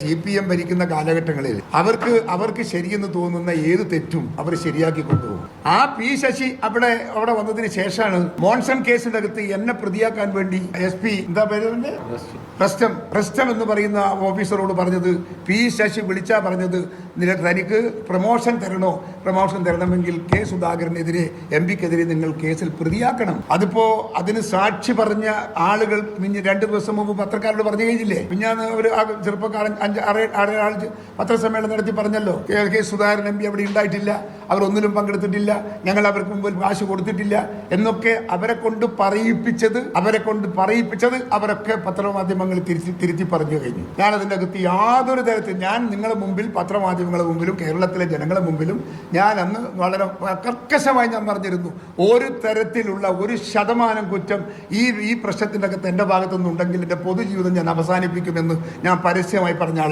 CPM ഭരിക്കുന്ന കാലഘട്ടങ്ങളിൽ അവർക്ക് ശരിയെന്ന് തോന്നുന്ന ഏത് തെറ്റും അവർ ശരിയാക്കി കൊണ്ടുപോകും. ആ പി ശശി അവിടെ വന്നതിന് ശേഷമാണ് മോൺസൺ കേസിന്റെ അകത്ത് എന്നെ പ്രതിയാക്കാൻ വേണ്ടി SP എന്താ പേര് പ്രസ്റ്റം എന്ന് പറയുന്ന ഓഫീസറോട് പറഞ്ഞത്, പി ശശി വിളിച്ചാ പറഞ്ഞത് തനിക്ക് പ്രമോഷൻ തരണമെങ്കിൽ കെ സുധാകരനെതിരെ MP-ക്കെതിരെ നിങ്ങൾ കേസിൽ പ്രതിയാക്കണം. അതിന് സാക്ഷി പറഞ്ഞ ആളുകൾ 2 ദിവസം മുമ്പ് പത്രക്കാരോട് പറഞ്ഞു കഴിഞ്ഞില്ലേ. ഞാൻ ഒരു ചെറുപ്പക്കാരൻ 6 ആൾ പത്രസമ്മേളനം നടത്തി പറഞ്ഞല്ലോ, കെ സുധാകരൻ MP അവിടെ ഉണ്ടായിട്ടില്ല, അവരൊന്നിലും പങ്കെടുത്തിട്ടില്ല, ഞങ്ങൾ അവർക്ക് മുമ്പിൽ കാശ് കൊടുത്തിട്ടില്ല എന്നൊക്കെ അവരെ കൊണ്ട് പറയിപ്പിച്ചത് അവരൊക്കെ പത്രമാധ്യമങ്ങൾ തിരുത്തി പറഞ്ഞു കഴിഞ്ഞു. ഞാൻ അതിൻ്റെ അകത്ത് യാതൊരു തരത്തിൽ ഞാൻ നിങ്ങളുടെ മുമ്പിൽ പത്രമാധ്യമങ്ങളുടെ മുമ്പിലും കേരളത്തിലെ ജനങ്ങളുടെ മുമ്പിലും ഞാൻ അന്ന് വളരെ കർക്കശമായി ഞാൻ പറഞ്ഞിരുന്നു, ഒരു തരത്തിലുള്ള 1% കുറ്റം ഈ പ്രശ്നത്തിൻ്റെ അകത്ത് എൻ്റെ ഭാഗത്തുനിന്നുണ്ടെങ്കിൽ എൻ്റെ പൊതുജീവിതം ഞാൻ അവസാനിപ്പിക്കുമെന്ന് ഞാൻ പരസ്യമായി പറഞ്ഞ